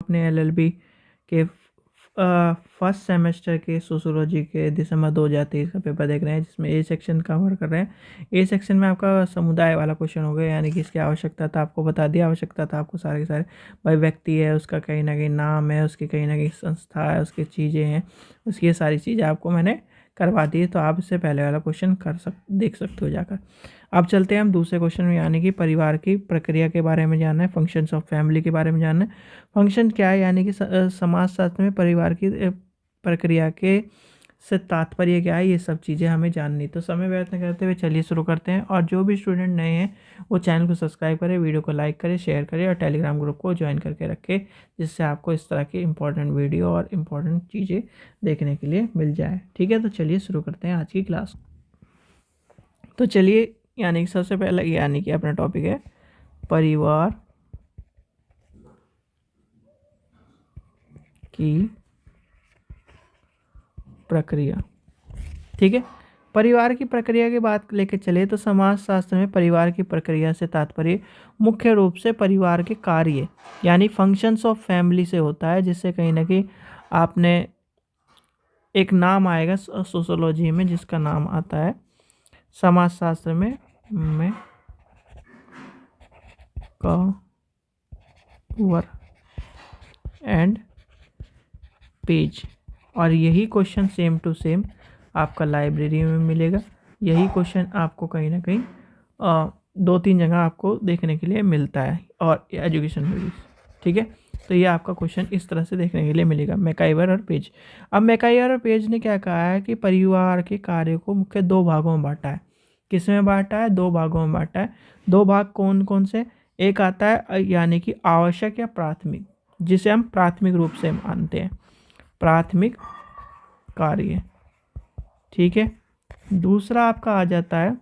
अपने एलएलबी के first semester के सोशियोलॉजी के दिसंबर 2023 का पेपर देख रहे हैं, जिसमें ए सेक्शन कवर कर रहे हैं। ए सेक्शन में आपका समुदाय वाला क्वेश्चन हो गया, यानी कि इसकी आवश्यकता था, आपको बता दिया आवश्यकता था आपको सारे के सारे। भाई व्यक्ति है, उसका कहीं ना कहीं नाम है, उसकी कहीं ना कहीं संस्था है, उसकी चीज़ें हैं, उसकी ये सारी चीज़ें आपको मैंने करवा दी है। तो आप इससे पहले वाला क्वेश्चन देख सकते हो जाकर। अब चलते हैं हम दूसरे क्वेश्चन में, यानी कि परिवार की प्रक्रिया के बारे में जानना है, फंक्शंस ऑफ फैमिली के बारे में जानना है। फंक्शन क्या है, यानी कि समाजशास्त्र में परिवार की प्रक्रिया के से तात्पर्य क्या है, ये सब चीज़ें हमें जाननी। तो समय व्यर्थ न करते हुए चलिए शुरू करते हैं। और जो भी स्टूडेंट नए हैं वो चैनल को सब्सक्राइब करें, वीडियो को लाइक करें, शेयर करें और टेलीग्राम ग्रुप को ज्वाइन करके रखें, जिससे आपको इस तरह की इंपॉर्टेंट वीडियो और इम्पोर्टेंट चीज़ें देखने के लिए मिल जाए। ठीक है, तो चलिए शुरू करते हैं आज की क्लास। तो चलिए, यानी कि सबसे पहले यानी कि अपना टॉपिक है परिवार की प्रक्रिया। ठीक है, परिवार की प्रक्रिया की बात लेके चले तो समाजशास्त्र में परिवार की प्रक्रिया से तात्पर्य मुख्य रूप से परिवार के कार्य यानी फंक्शंस ऑफ फैमिली से होता है, जिससे कहीं ना कहीं आपने एक नाम आएगा सोशियोलॉजी में, जिसका नाम आता है समाजशास्त्र में कवर एंड पेज। और यही क्वेश्चन सेम टू सेम आपका लाइब्रेरी में मिलेगा। यही क्वेश्चन आपको कहीं ना कहीं 2-3 जगह आपको देखने के लिए मिलता है और एजुकेशन में भी। ठीक है, तो ये आपका क्वेश्चन इस तरह से देखने के लिए मिलेगा, मैकाइवर और पेज। अब मैकाइवर और पेज ने क्या कहा है कि परिवार के कार्य को मुख्य 2 भागों में बांटा है। किस में बांटा है? 2 भागों में बांटा है। 2 भाग कौन कौन से? एक आता है यानी कि आवश्यक या प्राथमिक, जिसे हम प्राथमिक रूप से मानते हैं, प्राथमिक कार्य। ठीक है, दूसरा आपका आ जाता है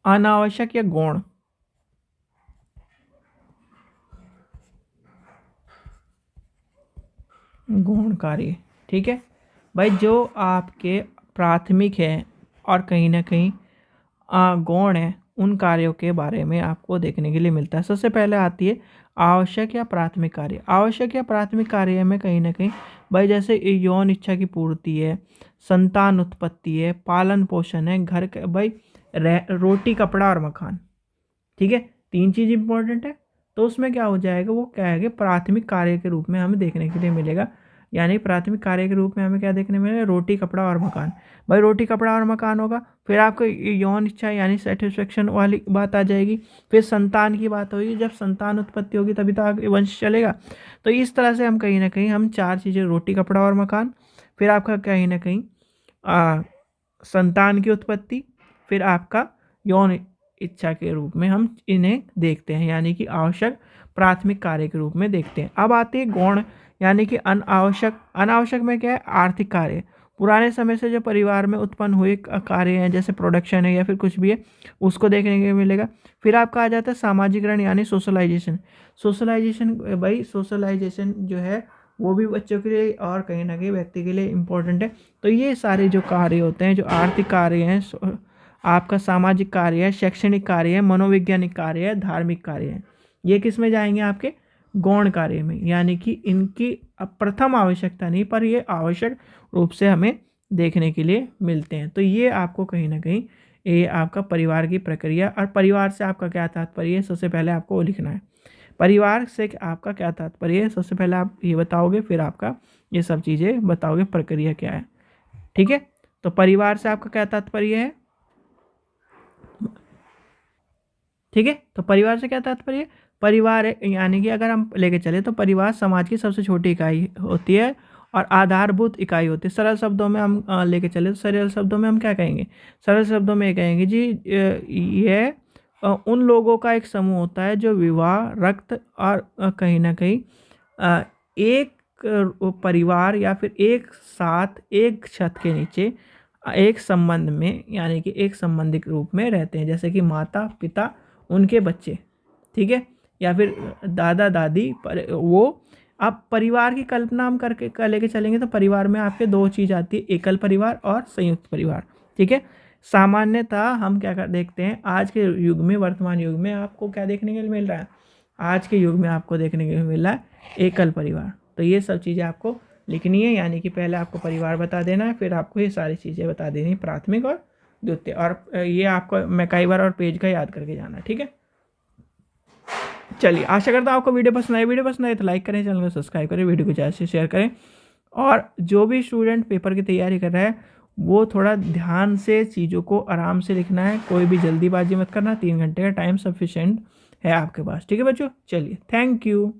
अनावश्यक या गौण। गौण कार्य। ठीक है भाई, जो आपके प्राथमिक है और कहीं ना कहीं गौण है, उन कार्यों के बारे में आपको देखने के लिए मिलता है। सबसे पहले आती है आवश्यक या प्राथमिक कार्य। आवश्यक या प्राथमिक कार्य में कहीं ना कहीं भाई जैसे यौन इच्छा की पूर्ति है, संतान उत्पत्ति है, पालन पोषण है, घर का भाई रोटी कपड़ा और मकान। ठीक है, 3 चीज़ इंपॉर्टेंट है। तो उसमें क्या हो जाएगा, वो क्या है कि प्राथमिक कार्य के रूप में हमें देखने के लिए मिलेगा। यानी प्राथमिक कार्य के रूप में हमें क्या देखने मिलेगा? रोटी कपड़ा और मकान। भाई रोटी कपड़ा और मकान होगा, फिर आपको यौन इच्छा यानी सेटिस्फेक्शन वाली बात आ जाएगी, फिर संतान की बात होगी, जब संतान उत्पत्ति होगी तभी तो आगे वंश चलेगा। तो इस तरह से हम कहीं ना कहीं हम 4 चीज़ें, रोटी कपड़ा और मकान, फिर आपका कहीं ना कहीं संतान की उत्पत्ति, फिर आपका यौन इच्छा के रूप में हम इन्हें देखते हैं, यानी कि आवश्यक प्राथमिक कार्य के रूप में देखते हैं। अब आते हैं गौण, यानी कि अनावश्यक। अनावश्यक में क्या है? आर्थिक कार्य। पुराने समय से जो परिवार में उत्पन्न हुए कार्य हैं, जैसे प्रोडक्शन है या फिर कुछ भी है, उसको देखने के मिलेगा। फिर आपका आ जाता है सामाजिकरण यानी सोशलाइजेशन। सोशलाइजेशन भाई, सोशलाइजेशन जो है वो भी बच्चों के लिए और कहीं ना कहीं व्यक्ति के लिए इम्पोर्टेंट है। तो ये सारे जो कार्य होते हैं, जो आर्थिक कार्य हैं, आपका सामाजिक कार्य है, शैक्षणिक कार्य है, मनोवैज्ञानिक कार्य है, धार्मिक कार्य है, ये किस में जाएंगे? आपके गौण कार्य में। यानी कि इनकी प्रथम आवश्यकता नहीं, पर ये आवश्यक रूप से हमें देखने के लिए मिलते हैं। तो ये आपको कहीं ना कहीं ये आपका परिवार की प्रक्रिया। और परिवार से आपका क्या तात्पर्य है, सबसे पहले आपको वो लिखना है। परिवार से आपका क्या तात्पर्य है, सबसे पहले आप ये बताओगे, फिर आपका ये सब चीज़ें बताओगे प्रक्रिया क्या है। ठीक है, तो परिवार से आपका क्या तात्पर्य है? ठीक है, तो परिवार से क्या तात्पर्य? परिवार यानी कि अगर हम लेके चले तो परिवार समाज की सबसे छोटी इकाई होती है और आधारभूत इकाई होती है। सरल शब्दों में हम लेके चले तो सरल शब्दों में हम क्या कहेंगे? सरल शब्दों में कहेंगे जी, ये उन लोगों का एक समूह होता है जो विवाह, रक्त और कहीं ना कहीं एक परिवार या फिर एक साथ एक छत के नीचे एक संबंध में, यानी कि एक संबंधित रूप में रहते हैं, जैसे कि माता पिता, उनके बच्चे। ठीक है, या फिर दादा दादी पर वो। आप परिवार की कल्पना हम करके लेके चलेंगे तो परिवार में आपके 2 चीज़ आती है, एकल परिवार और संयुक्त परिवार। ठीक है, सामान्यतः हम क्या देखते हैं आज के युग में, वर्तमान युग में आपको क्या देखने के लिए मिल रहा है? आज के युग में आपको देखने को मिल रहा है एकल परिवार। तो ये सब चीज़ें आपको लिखनी है, यानी कि पहले आपको परिवार बता देना है, फिर आपको ये सारी चीज़ें बता देनी है, प्राथमिक और द्वितीय, और ये आपको मैकाइवर और पेज का याद करके जाना है, ठीक है। चलिए, आशा करता हूँ आपको वीडियो पसंद आए तो लाइक करें, चैनल को सब्सक्राइब करें, वीडियो को ज़्यादा से शेयर करें। और जो भी स्टूडेंट पेपर की तैयारी कर रहा है वो थोड़ा ध्यान से चीज़ों को आराम से लिखना है, कोई भी जल्दीबाजी मत करना। 3 घंटे का टाइम सफिशिएंट है आपके पास, ठीक है बच्चों। चलिए, थैंक यू।